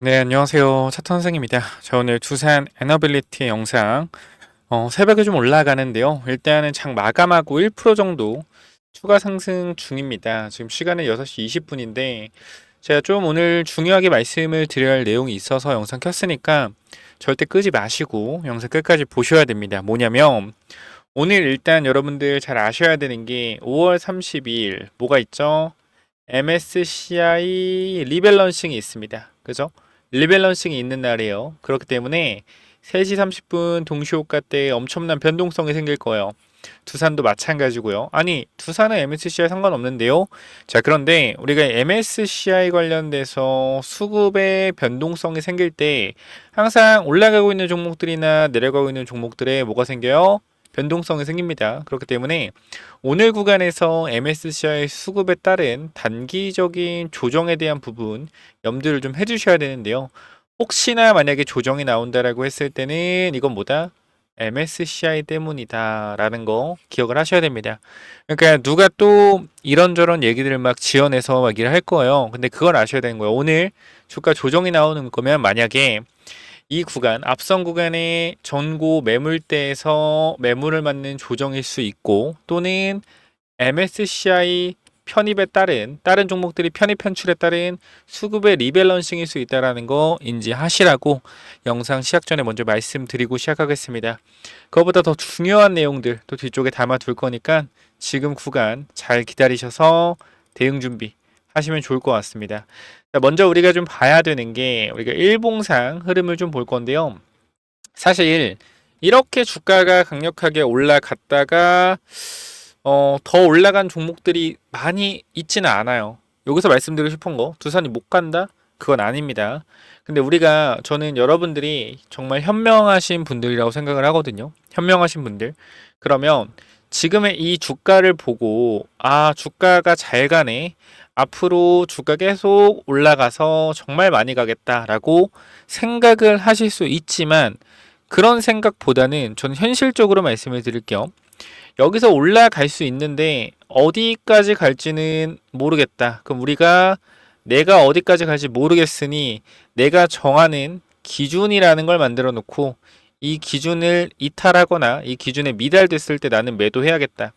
네, 안녕하세요. 차트 선생입니다. 자, 오늘 두산 에너빌리티 영상 새벽에 좀 올라가는데요. 일단은 장 마감하고 1% 정도 추가 상승 중입니다. 지금 시간은 6시 20분인데 제가 좀 오늘 중요하게 말씀을 드려야 할 내용이 있어서 영상 켰으니까 절대 끄지 마시고 영상 끝까지 보셔야 됩니다. 뭐냐면 오늘 일단 여러분들 잘 아셔야 되는 게 5월 32일 뭐가 있죠? MSCI 리밸런싱이 있습니다. 그죠? 리밸런싱이 있는 날이에요. 그렇기 때문에 3시 30분 동시호가 때 엄청난 변동성이 생길 거예요. 두산도 마찬가지고요. 아니, 두산은 MSCI 상관없는데요. 자, 그런데 우리가 MSCI 관련돼서 수급의 변동성이 생길 때 항상 올라가고 있는 종목들이나 내려가고 있는 종목들에 뭐가 생겨요? 변동성이 생깁니다. 그렇기 때문에 오늘 구간에서 MSCI 수급에 따른 단기적인 조정에 대한 부분 염두를 좀 해주셔야 되는데요. 혹시나 만약에 조정이 나온다라고 했을 때는 이건 뭐다? MSCI 때문이다 라는 거 기억을 하셔야 됩니다. 그러니까 누가 또 이런저런 얘기들을 막 지어내서 막 얘기를 할 거예요. 근데 그걸 아셔야 되는 거예요. 오늘 주가 조정이 나오는 거면 만약에 이 구간, 앞선 구간의 전고 매물대에서 매물을 맞는 조정일 수 있고 또는 MSCI 편입에 따른 다른 종목들이 편입 편출에 따른 수급의 리밸런싱일 수 있다는 거 인지하시라고 영상 시작 전에 먼저 말씀드리고 시작하겠습니다. 그것보다 더 중요한 내용들 또 뒤쪽에 담아둘 거니까 지금 구간 잘 기다리셔서 대응 준비 하시면 좋을 것 같습니다. 먼저 우리가 좀 봐야 되는 게 우리가 일봉상 흐름을 좀 볼 건데요. 사실 이렇게 주가가 강력하게 올라갔다가 더 올라간 종목들이 많이 있지는 않아요. 여기서 말씀드리고 싶은 거, 두산이 못 간다? 그건 아닙니다. 근데 저는 여러분들이 정말 현명하신 분들이라고 생각을 하거든요. 현명하신 분들. 그러면 지금의 이 주가를 보고, 아, 주가가 잘 가네. 앞으로 주가 계속 올라가서 정말 많이 가겠다라고 생각을 하실 수 있지만, 그런 생각보다는 저는 현실적으로 말씀을 드릴게요. 여기서 올라갈 수 있는데 어디까지 갈지는 모르겠다. 그럼 내가 어디까지 갈지 모르겠으니 내가 정하는 기준이라는 걸 만들어 놓고 이 기준을 이탈하거나 이 기준에 미달됐을 때 나는 매도해야겠다.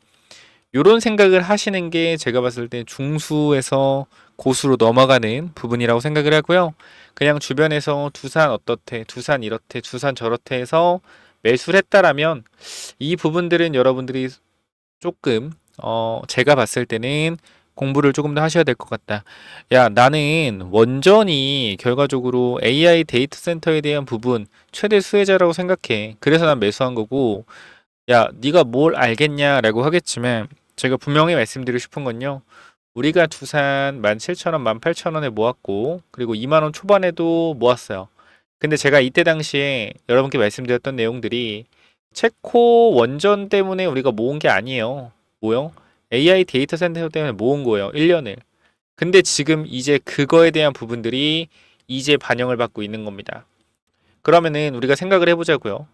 이런 생각을 하시는 게 제가 봤을 때 중수에서 고수로 넘어가는 부분이라고 생각을 하고요. 그냥 주변에서 두산 어떻대, 두산 이렇대, 두산 저렇대 해서 매수를 했다라면 이 부분들은 여러분들이 조금 제가 봤을 때는 공부를 조금 더 하셔야 될 것 같다. 야, 나는 원전이 결과적으로 AI 데이터 센터에 대한 부분 최대 수혜자라고 생각해. 그래서 난 매수한 거고, 야, 네가 뭘 알겠냐라고 하겠지만 제가 분명히 말씀드리고 싶은 건요. 우리가 두산 17,000원, 18,000원에 모았고 그리고 2만 원 초반에도 모았어요. 근데 제가 이때 당시에 여러분께 말씀드렸던 내용들이 체코 원전 때문에 우리가 모은 게 아니에요. 뭐요? AI 데이터 센터 때문에 모은 거예요. 1년을. 근데 지금 이제 그거에 대한 부분들이 이제 반영을 받고 있는 겁니다. 그러면은 우리가 생각을 해보자고요.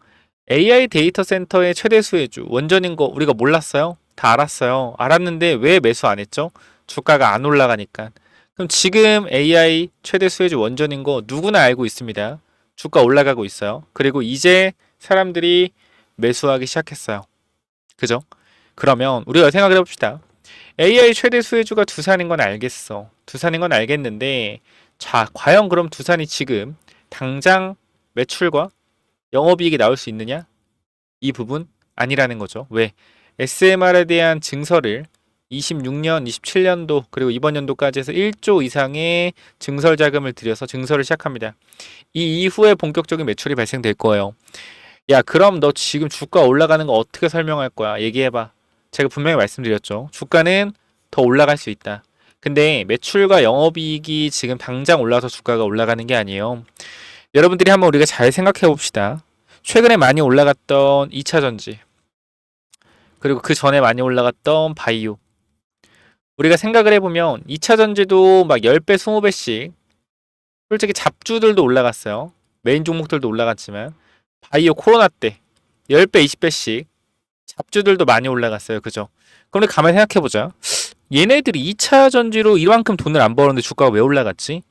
AI 데이터 센터의 최대 수혜주 원전인 거 우리가 몰랐어요? 다 알았어요. 알았는데 왜 매수 안 했죠? 주가가 안 올라가니까. 그럼 지금 AI 최대 수혜주 원전인 거 누구나 알고 있습니다. 주가 올라가고 있어요. 그리고 이제 사람들이 매수하기 시작했어요. 그죠? 그러면 우리가 생각을 해봅시다. AI 최대 수혜주가 두산인 건 알겠어. 두산인 건 알겠는데 자, 과연 그럼 두산이 지금 당장 매출과 영업이익이 나올 수 있느냐? 이 부분 아니라는 거죠. 왜? SMR에 대한 증설을 26년, 27년도 그리고 이번 연도까지 해서 1조 이상의 증설 자금을 들여서 증설을 시작합니다. 이 이후에 본격적인 매출이 발생될 거예요. 야, 그럼 너 지금 주가 올라가는 거 어떻게 설명할 거야? 얘기해봐. 제가 분명히 말씀드렸죠. 주가는 더 올라갈 수 있다. 근데 매출과 영업이익이 지금 당장 올라서 주가가 올라가는 게 아니에요. 여러분들이 한번 우리가 잘 생각해 봅시다. 최근에 많이 올라갔던 2차 전지, 그리고 그 전에 많이 올라갔던 바이오. 우리가 생각을 해보면 2차 전지도 막 10배, 20배씩 솔직히 잡주들도 올라갔어요. 메인 종목들도 올라갔지만 바이오 코로나 때 10배, 20배씩 잡주들도 많이 올라갔어요. 그죠? 그럼 가만히 생각해보자. 얘네들이 2차 전지로 이만큼 돈을 안 벌었는데 주가가 왜 올라갔지?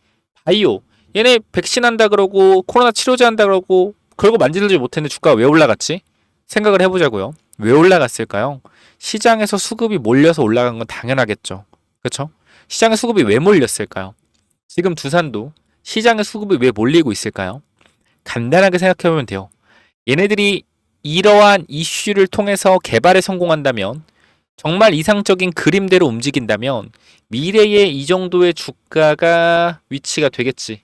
바이오 얘네 백신 한다 그러고 코로나 치료제 한다 그러고 결국 만지지 못했는데 주가가 왜 올라갔지? 생각을 해보자고요. 왜 올라갔을까요? 시장에서 수급이 몰려서 올라간 건 당연하겠죠. 그렇죠? 시장에 수급이 왜 몰렸을까요? 지금 두산도 시장의 수급이 왜 몰리고 있을까요? 간단하게 생각해보면 돼요. 얘네들이 이러한 이슈를 통해서 개발에 성공한다면, 정말 이상적인 그림대로 움직인다면 미래에 이 정도의 주가가 위치가 되겠지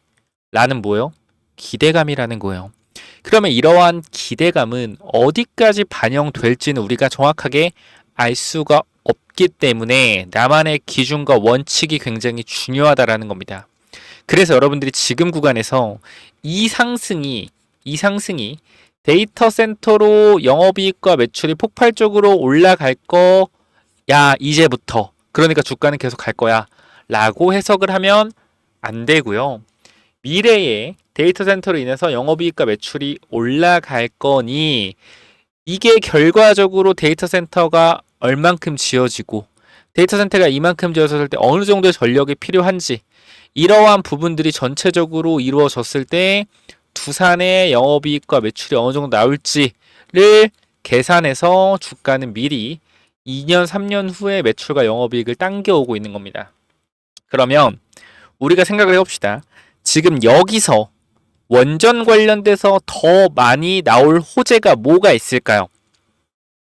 라는 뭐예요? 기대감이라는 거예요. 그러면 이러한 기대감은 어디까지 반영될지는 우리가 정확하게 알 수가 없기 때문에 나만의 기준과 원칙이 굉장히 중요하다라는 겁니다. 그래서 여러분들이 지금 구간에서 이 상승이 데이터 센터로 영업이익과 매출이 폭발적으로 올라갈 거야 이제부터, 그러니까 주가는 계속 갈 거야 라고 해석을 하면 안 되고요. 미래에 데이터 센터로 인해서 영업이익과 매출이 올라갈 거니 이게 결과적으로 데이터 센터가 얼만큼 지어지고 데이터 센터가 이만큼 지어졌을 때 어느 정도의 전력이 필요한지, 이러한 부분들이 전체적으로 이루어졌을 때 두산의 영업이익과 매출이 어느 정도 나올지를 계산해서 주가는 미리 2년, 3년 후에 매출과 영업이익을 당겨오고 있는 겁니다. 그러면 우리가 생각을 해봅시다. 지금 여기서 원전 관련돼서 더 많이 나올 호재가 뭐가 있을까요?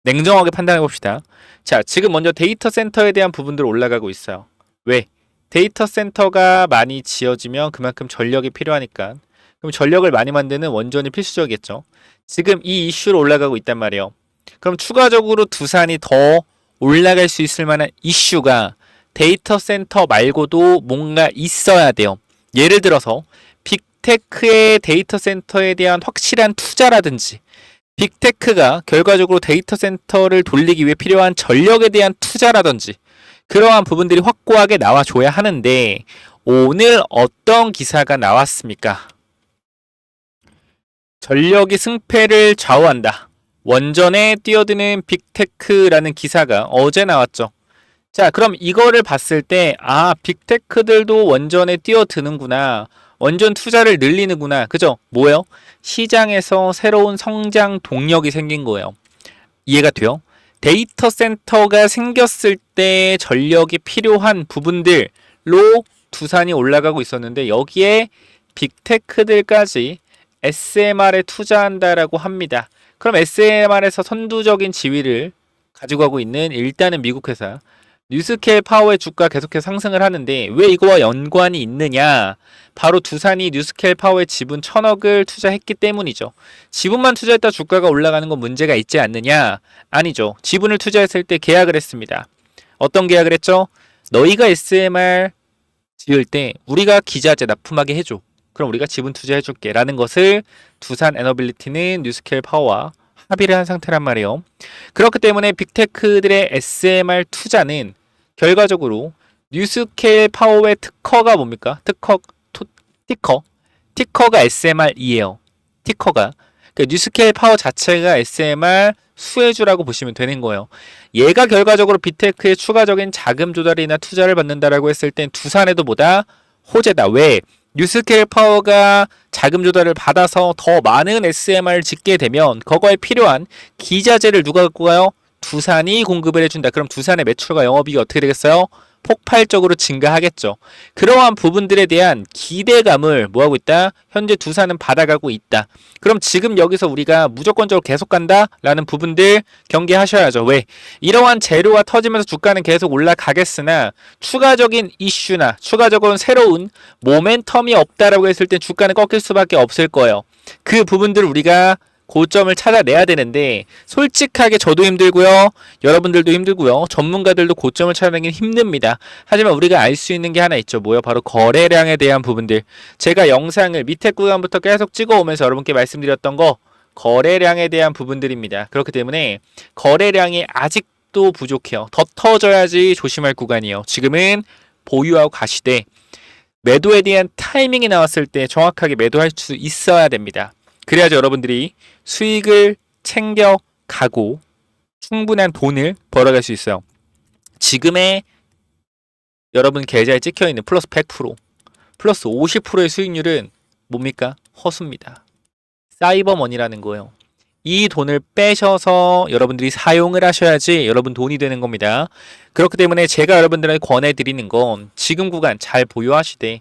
냉정하게 판단해 봅시다. 자, 지금 먼저 데이터 센터에 대한 부분들 올라가고 있어요. 왜? 데이터 센터가 많이 지어지면 그만큼 전력이 필요하니까. 그럼 전력을 많이 만드는 원전이 필수적이겠죠. 지금 이 이슈로 올라가고 있단 말이에요. 그럼 추가적으로 두산이 더 올라갈 수 있을 만한 이슈가 데이터 센터 말고도 뭔가 있어야 돼요. 예를 들어서 빅테크의 데이터 센터에 대한 확실한 투자라든지, 빅테크가 결과적으로 데이터 센터를 돌리기 위해 필요한 전력에 대한 투자라든지, 그러한 부분들이 확고하게 나와줘야 하는데 오늘 어떤 기사가 나왔습니까? 전력이 승패를 좌우한다. 원전에 뛰어드는 빅테크라는 기사가 어제 나왔죠. 자, 그럼 이거를 봤을 때 빅테크들도 원전에 뛰어드는구나. 원전 투자를 늘리는구나. 그죠? 뭐예요? 시장에서 새로운 성장 동력이 생긴 거예요. 이해가 돼요? 데이터 센터가 생겼을 때 전력이 필요한 부분들로 두산이 올라가고 있었는데 여기에 빅테크들까지 SMR에 투자한다라고 합니다. 그럼 SMR에서 선두적인 지위를 가지고 가고 있는 일단은 미국 회사 뉴스케일 파워의 주가 계속해서 상승을 하는데 왜 이거와 연관이 있느냐? 바로 두산이 뉴스케일 파워의 지분 1,000억을 투자했기 때문이죠. 지분만 투자했다 주가가 올라가는 건 문제가 있지 않느냐? 아니죠. 지분을 투자했을 때 계약을 했습니다. 어떤 계약을 했죠? 너희가 SMR 지을 때 우리가 기자재 납품하게 해줘. 그럼 우리가 지분 투자해줄게 라는 것을 두산 에너빌리티는 뉴스케일 파워와 합의를 한 상태란 말이에요. 그렇기 때문에 빅테크들의 SMR 투자는 결과적으로 뉴스케일 파워의 특허가 뭡니까? 티커가 SMR이에요. 티커가. 그러니까 뉴스케일 파워 자체가 SMR 수혜주라고 보시면 되는 거예요. 얘가 결과적으로 빅테크의 추가적인 자금 조달이나 투자를 받는다라고 했을 땐 두산에도 보다 호재다. 왜? 뉴스케일 파워가 자금 조달을 받아서 더 많은 SMR을 짓게 되면 그거에 필요한 기자재를 누가 갖고 가요? 두산이 공급을 해준다. 그럼 두산의 매출과 영업이익이 어떻게 되겠어요? 폭발적으로 증가하겠죠. 그러한 부분들에 대한 기대감을 뭐하고 있다? 현재 두산은 받아가고 있다. 그럼 지금 여기서 우리가 무조건적으로 계속 간다라는 부분들 경계하셔야죠. 왜? 이러한 재료가 터지면서 주가는 계속 올라가겠으나 추가적인 이슈나 추가적으로 새로운 모멘텀이 없다라고 했을 때 주가는 꺾일 수밖에 없을 거예요. 그 부분들을 우리가 고점을 찾아내야 되는데 솔직하게 저도 힘들고요. 여러분들도 힘들고요. 전문가들도 고점을 찾아내긴 힘듭니다. 하지만 우리가 알 수 있는 게 하나 있죠. 뭐요? 바로 거래량에 대한 부분들. 제가 영상을 밑에 구간부터 계속 찍어오면서 여러분께 말씀드렸던 거 거래량에 대한 부분들입니다. 그렇기 때문에 거래량이 아직도 부족해요. 더 터져야지 조심할 구간이에요. 지금은 보유하고 가시되 매도에 대한 타이밍이 나왔을 때 정확하게 매도할 수 있어야 됩니다. 그래야지 여러분들이 수익을 챙겨가고 충분한 돈을 벌어갈 수 있어요. 지금의 여러분 계좌에 찍혀있는 플러스 100%, 플러스 50%의 수익률은 뭡니까? 허수입니다. 사이버머니라는 거예요. 이 돈을 빼셔서 여러분들이 사용을 하셔야지 여러분 돈이 되는 겁니다. 그렇기 때문에 제가 여러분들에게 권해드리는 건 지금 구간 잘 보유하시되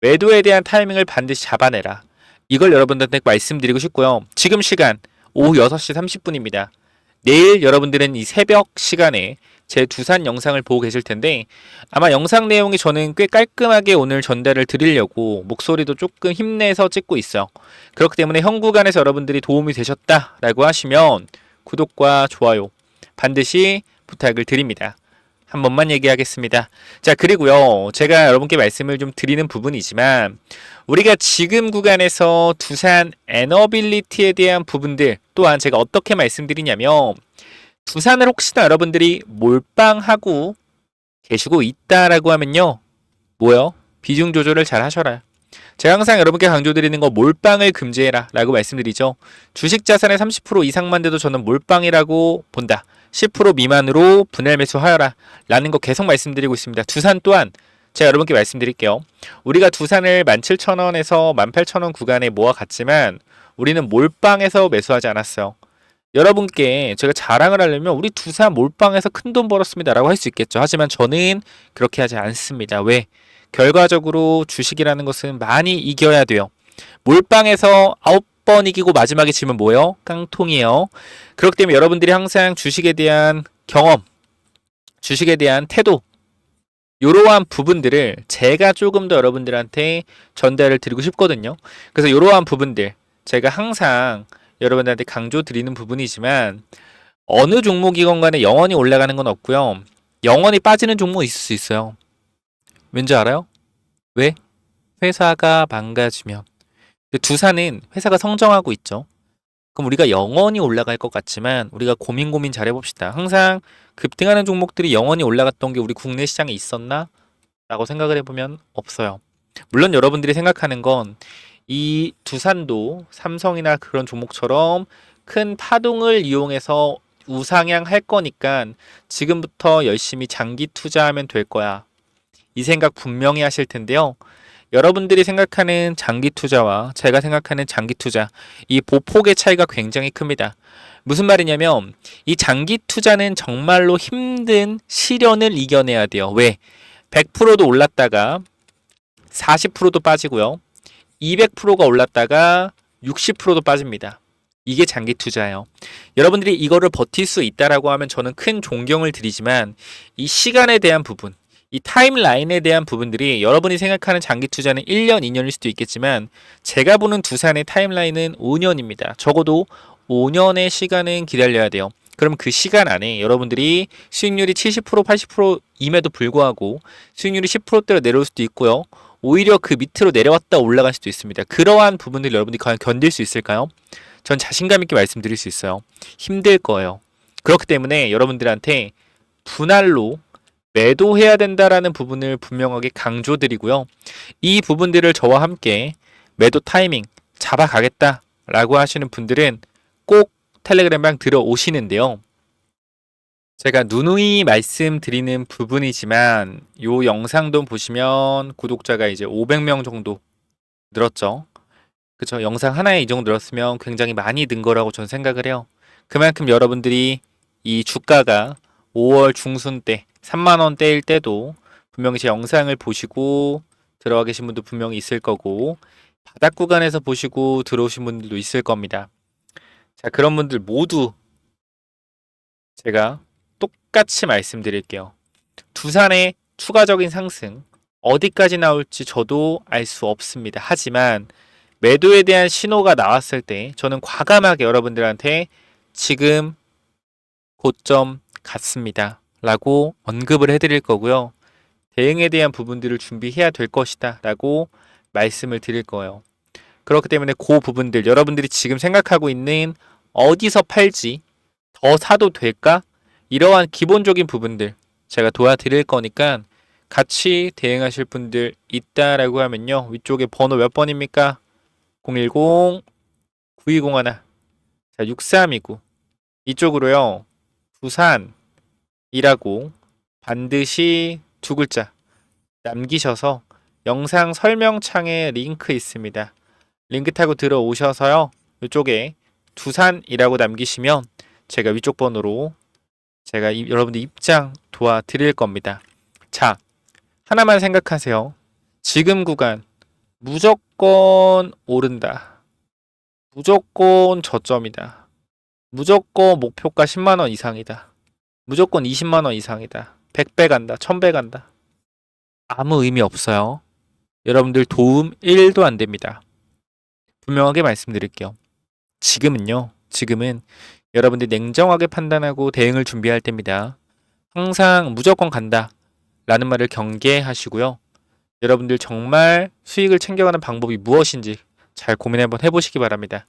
매도에 대한 타이밍을 반드시 잡아내라. 이걸 여러분들한테 말씀드리고 싶고요. 지금 시간 오후 6시 30분입니다. 내일 여러분들은 이 새벽 시간에 제 두산 영상을 보고 계실 텐데 아마 영상 내용이 저는 꽤 깔끔하게 오늘 전달을 드리려고 목소리도 조금 힘내서 찍고 있어요. 그렇기 때문에 현 구간에서 여러분들이 도움이 되셨다라고 하시면 구독과 좋아요 반드시 부탁을 드립니다. 한 번만 얘기하겠습니다. 자, 그리고요. 제가 여러분께 말씀을 좀 드리는 부분이지만 우리가 지금 구간에서 두산 에너빌리티에 대한 부분들 또한 제가 어떻게 말씀드리냐면 두산을 혹시나 여러분들이 몰빵하고 계시고 있다라고 하면요. 뭐요? 비중 조절을 잘 하셔라. 제가 항상 여러분께 강조드리는 거 몰빵을 금지해라 라고 말씀드리죠. 주식 자산의 30% 이상만 돼도 저는 몰빵이라고 본다. 10% 미만으로 분할 매수하여라 라는 거 계속 말씀드리고 있습니다. 두산 또한 제가 여러분께 말씀드릴게요. 우리가 두산을 17,000원에서 18,000원 구간에 모아갔지만 우리는 몰빵에서 매수하지 않았어요. 여러분께 제가 자랑을 하려면 우리 두산 몰빵에서 큰돈 벌었습니다 라고 할 수 있겠죠. 하지만 저는 그렇게 하지 않습니다. 왜? 결과적으로 주식이라는 것은 많이 이겨야 돼요. 몰빵에서 9번 이기고 마지막에 지면 뭐예요? 깡통이에요. 그렇기 때문에 여러분들이 항상 주식에 대한 경험, 주식에 대한 태도 이러한 부분들을 제가 조금 더 여러분들한테 전달을 드리고 싶거든요. 그래서 이러한 부분들 제가 항상 여러분들한테 강조 드리는 부분이지만 어느 종목이건 간에 영원히 올라가는 건 없고요. 영원히 빠지는 종목 있을 수 있어요. 왠지 알아요? 왜? 회사가 망가지면. 근데 두산은 회사가 성장하고 있죠. 그럼 우리가 영원히 올라갈 것 같지만 우리가 고민 잘 해봅시다. 항상 급등하는 종목들이 영원히 올라갔던 게 우리 국내 시장에 있었나? 라고 생각을 해보면 없어요. 물론 여러분들이 생각하는 건 이 두산도 삼성이나 그런 종목처럼 큰 파동을 이용해서 우상향 할 거니까 지금부터 열심히 장기 투자하면 될 거야. 이 생각 분명히 하실 텐데요. 여러분들이 생각하는 장기 투자와 제가 생각하는 장기 투자, 이 보폭의 차이가 굉장히 큽니다. 무슨 말이냐면 이 장기 투자는 정말로 힘든 시련을 이겨내야 돼요. 왜? 100%도 올랐다가 40%도 빠지고요. 200%가 올랐다가 60%도 빠집니다. 이게 장기 투자예요. 여러분들이 이거를 버틸 수 있다라고 하면 저는 큰 존경을 드리지만 이 시간에 대한 부분, 이 타임라인에 대한 부분들이 여러분이 생각하는 장기 투자는 1년, 2년일 수도 있겠지만 제가 보는 두산의 타임라인은 5년입니다. 적어도 5년의 시간은 기다려야 돼요. 그럼 그 시간 안에 여러분들이 수익률이 70%, 80%임에도 불구하고 수익률이 10%대로 내려올 수도 있고요. 오히려 그 밑으로 내려왔다 올라갈 수도 있습니다. 그러한 부분들 여러분들이 과연 견딜 수 있을까요? 전 자신감 있게 말씀드릴 수 있어요. 힘들 거예요. 그렇기 때문에 여러분들한테 분할로 매도해야 된다라는 부분을 분명하게 강조드리고요. 이 부분들을 저와 함께 매도 타이밍 잡아가겠다라고 하시는 분들은 꼭 텔레그램방 들어오시는데요. 제가 누누이 말씀드리는 부분이지만 이 영상도 보시면 구독자가 이제 500명 정도 늘었죠. 그쵸? 영상 하나에 이 정도 늘었으면 굉장히 많이 는 거라고 저는 생각을 해요. 그만큼 여러분들이 이 주가가 5월 중순 때 3만 원대일 때도 분명히 제 영상을 보시고 들어와 계신 분도 분명히 있을 거고 바닥 구간에서 보시고 들어오신 분들도 있을 겁니다. 자, 그런 분들 모두 제가 똑같이 말씀드릴게요. 두산의 추가적인 상승 어디까지 나올지 저도 알 수 없습니다. 하지만 매도에 대한 신호가 나왔을 때 저는 과감하게 여러분들한테 지금 고점 같습니다 라고 언급을 해드릴 거고요. 대응에 대한 부분들을 준비해야 될 것이다 라고 말씀을 드릴 거예요. 그렇기 때문에 그 부분들 여러분들이 지금 생각하고 있는 어디서 팔지 더 사도 될까? 이러한 기본적인 부분들 제가 도와드릴 거니까 같이 대응하실 분들 있다라고 하면요. 위쪽에 번호 몇 번입니까? 010-9201 자, 6329 이쪽으로요. 두산이라고 반드시 두 글자 남기셔서 영상 설명창에 링크 있습니다. 링크 타고 들어오셔서요. 이쪽에 두산이라고 남기시면 제가 위쪽 번호로 제가 여러분들 입장 도와드릴 겁니다. 자, 하나만 생각하세요. 지금 구간 무조건 오른다. 무조건 저점이다. 무조건 목표가 10만원 이상이다. 무조건 20만원 이상이다. 100배 간다. 1000배 간다. 아무 의미 없어요. 여러분들 도움 1도 안 됩니다. 분명하게 말씀드릴게요. 지금은 여러분들이 냉정하게 판단하고 대응을 준비할 때입니다. 항상 무조건 간다 라는 말을 경계하시고요. 여러분들 정말 수익을 챙겨가는 방법이 무엇인지 잘 고민 한번 해보시기 바랍니다.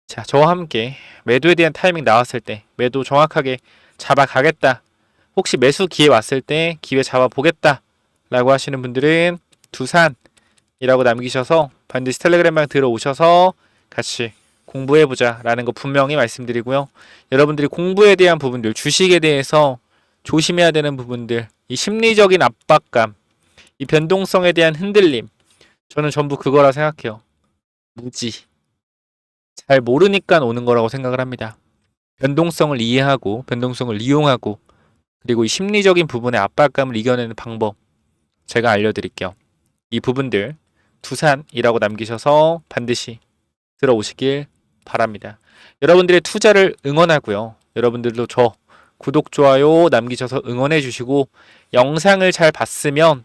자, 저와 함께 매도에 대한 타이밍 나왔을 때 매도 정확하게 잡아가겠다. 혹시 매수 기회 왔을 때 기회 잡아보겠다 라고 하시는 분들은 두산이라고 남기셔서 반드시 텔레그램방 들어오셔서 같이 공부해보자 라는 거 분명히 말씀드리고요. 여러분들이 공부에 대한 부분들, 주식에 대해서 조심해야 되는 부분들, 이 심리적인 압박감, 이 변동성에 대한 흔들림, 저는 전부 그거라 생각해요. 무지. 잘 모르니까 오는 거라고 생각을 합니다. 변동성을 이해하고 변동성을 이용하고 그리고 이 심리적인 부분의 압박감을 이겨내는 방법 제가 알려드릴게요. 이 부분들 두산이라고 남기셔서 반드시 들어오시길 바랍니다. 여러분들의 투자를 응원하고요. 여러분들도 저 구독, 좋아요 남기셔서 응원해 주시고 영상을 잘 봤으면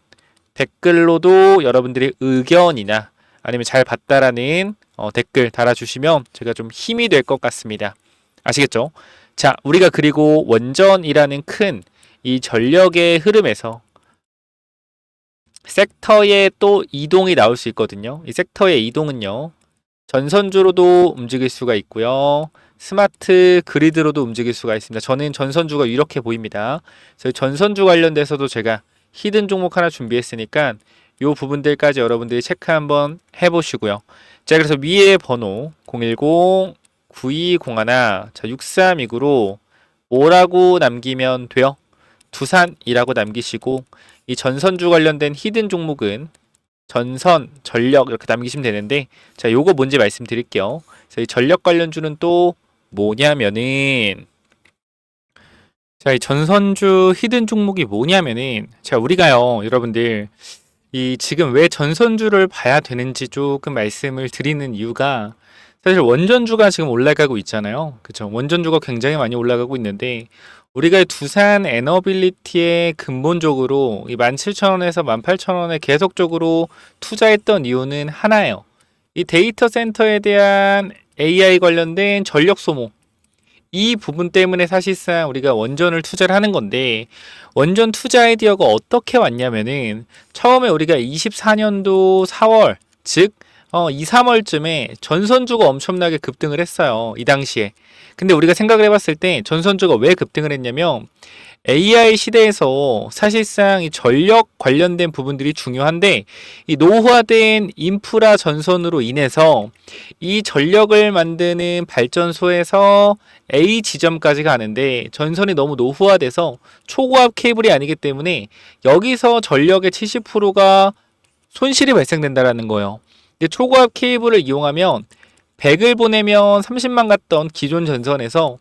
댓글로도 여러분들의 의견이나 아니면 잘 봤다라는 댓글 달아주시면 제가 좀 힘이 될 것 같습니다. 아시겠죠? 자, 우리가 그리고 원전이라는 큰 이 전력의 흐름에서 섹터의 또 이동이 나올 수 있거든요. 이 섹터의 이동은요. 전선주로도 움직일 수가 있고요. 스마트 그리드로도 움직일 수가 있습니다. 저는 전선주가 이렇게 보입니다. 그래서 전선주 관련돼서도 제가 히든 종목 하나 준비했으니까 이 부분들까지 여러분들이 체크 한번 해보시고요. 자, 그래서 위에 번호 010-9201 자, 6329로 뭐라고 남기면 돼요? 두산이라고 남기시고 이 전선주 관련된 히든 종목은 전선, 전력 이렇게 남기시면 되는데 자, 요거 뭔지 말씀드릴게요. 그래서 이 전력 관련주는 또 뭐냐면은 자, 이 전선주 히든 종목이 뭐냐면은 자, 우리가요, 여러분들 이 지금 왜 전선주를 봐야 되는지 조금 말씀을 드리는 이유가 사실 원전주가 지금 올라가고 있잖아요. 그쵸? 원전주가 굉장히 많이 올라가고 있는데 우리가 두산 에너빌리티에 근본적으로 이 17,000원에서 18,000원에 계속적으로 투자했던 이유는 하나예요. 이 데이터 센터에 대한 AI 관련된 전력 소모. 이 부분 때문에 사실상 우리가 원전을 투자를 하는 건데 원전 투자 아이디어가 어떻게 왔냐면은 처음에 우리가 24년도 4월 즉 2, 3월쯤에 전선주가 엄청나게 급등을 했어요. 이 당시에. 근데 우리가 생각을 해봤을 때 전선주가 왜 급등을 했냐면 AI 시대에서 사실상 이 전력 관련된 부분들이 중요한데 이 노후화된 인프라 전선으로 인해서 이 전력을 만드는 발전소에서 A 지점까지 가는데 전선이 너무 노후화돼서 초고압 케이블이 아니기 때문에 여기서 전력의 70%가 손실이 발생된다라는 거예요. 근데 초고압 케이블을 이용하면 100을 보내면 30만 갔던 기존 전선에서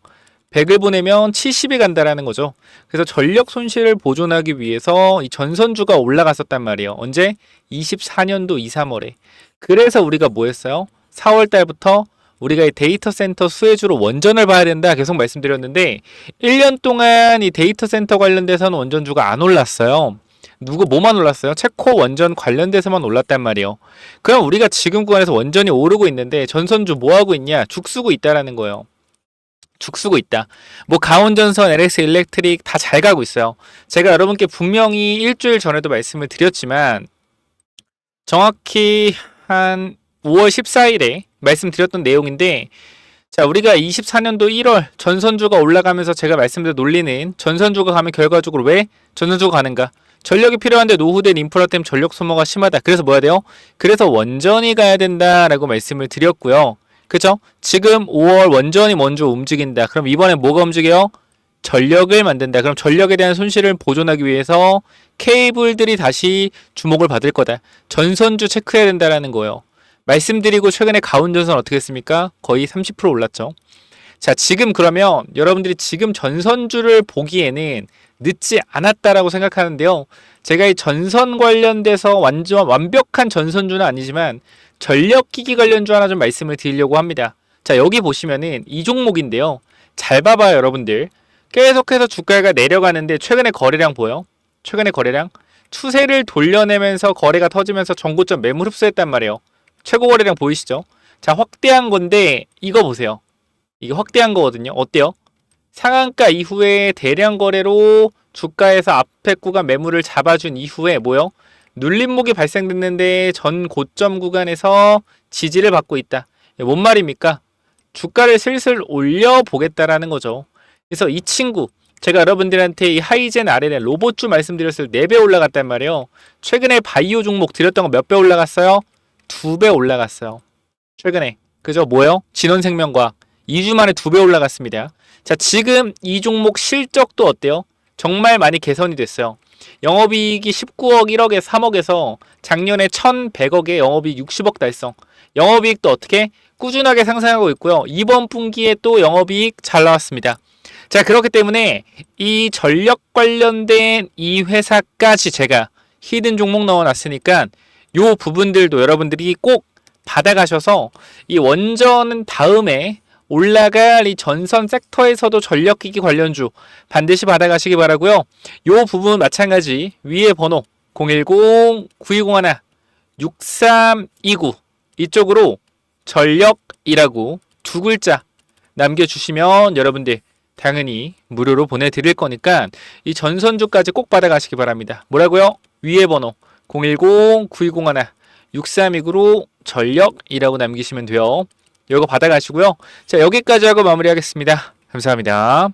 100을 보내면 70이 간다라는 거죠. 그래서 전력 손실을 보존하기 위해서 이 전선주가 올라갔었단 말이에요. 언제? 24년도 2, 3월에. 그래서 우리가 뭐 했어요? 4월 달부터 우리가 이 데이터 센터 수혜주로 원전을 봐야 된다 계속 말씀드렸는데 1년 동안 이 데이터 센터 관련돼서는 원전주가 안 올랐어요. 뭐만 올랐어요? 체코 원전 관련돼서만 올랐단 말이에요. 그럼 우리가 지금 구간에서 원전이 오르고 있는데 전선주 뭐 하고 있냐? 죽쓰고 있다라는 거예요. 죽쓰고 있다. 뭐 가온전선, LX 일렉트릭 다 잘 가고 있어요. 제가 여러분께 분명히 일주일 전에도 말씀을 드렸지만 정확히 한 5월 14일에 말씀드렸던 내용인데 자, 우리가 24년도 1월 전선주가 올라가면서 제가 말씀드린 논리는 전선주가 가면 결과적으로 왜 전선주가 가는가? 전력이 필요한데 노후된 인프라 때문에 전력 소모가 심하다. 그래서 뭐 해야 돼요? 그래서 원전이 가야 된다라고 말씀을 드렸고요. 그죠? 지금 5월 원전이 먼저 움직인다. 그럼 이번에 뭐가 움직여요? 전력을 만든다. 그럼 전력에 대한 손실을 보존하기 위해서 케이블들이 다시 주목을 받을 거다. 전선주 체크해야 된다라는 거예요. 말씀드리고 최근에 가온전선 어떻게 했습니까? 거의 30% 올랐죠. 자, 지금 그러면 여러분들이 지금 전선주를 보기에는 늦지 않았다라고 생각하는데요. 제가 이 전선 관련돼서 완벽한 전선주는 아니지만 전력기기 관련주 하나 좀 말씀을 드리려고 합니다. 자, 여기 보시면은 이 종목인데요. 잘 봐봐요, 여러분들. 계속해서 주가가 내려가는데 최근에 거래량 보여? 최근에 거래량? 추세를 돌려내면서 거래가 터지면서 전고점 매물 흡수했단 말이에요. 최고 거래량 보이시죠? 자, 확대한 건데 이거 보세요. 이게 확대한 거거든요. 어때요? 상한가 이후에 대량 거래로 주가에서 앞에 구간 매물을 잡아준 이후에 뭐요? 눌림목이 발생됐는데 전 고점 구간에서 지지를 받고 있다. 뭔 말입니까? 주가를 슬슬 올려보겠다라는 거죠. 그래서 이 친구, 제가 여러분들한테 이 하이젠 RLN 로봇주 말씀드렸을 때 4배 올라갔단 말이에요. 최근에 바이오 종목 드렸던 거 몇 배 올라갔어요? 2배 올라갔어요. 최근에. 그죠? 뭐요? 진원생명과학. 2주 만에 2배 올라갔습니다. 자, 지금 이 종목 실적도 어때요? 정말 많이 개선이 됐어요. 영업이익이 19억 1억에 3억에서 작년에 1100억에 영업이익 60억 달성. 영업이익도 어떻게? 꾸준하게 상승하고 있고요. 이번 분기에 또 영업이익 잘 나왔습니다. 자, 그렇기 때문에 이 전력 관련된 이 회사까지 제가 히든 종목 넣어놨으니까 요 부분들도 여러분들이 꼭 받아가셔서 이 원전 다음에 올라갈 이 전선 섹터에서도 전력기기 관련주 반드시 받아가시기 바라고요. 요 부분 마찬가지 위에 번호 010-9201-6329 이쪽으로 전력이라고 2글자 남겨주시면 여러분들 당연히 무료로 보내드릴 거니까 이 전선주까지 꼭 받아가시기 바랍니다. 뭐라고요? 위에 번호 010-9201-6329로 전력이라고 남기시면 돼요. 이거 받아가시고요. 자, 여기까지 하고 마무리하겠습니다. 감사합니다.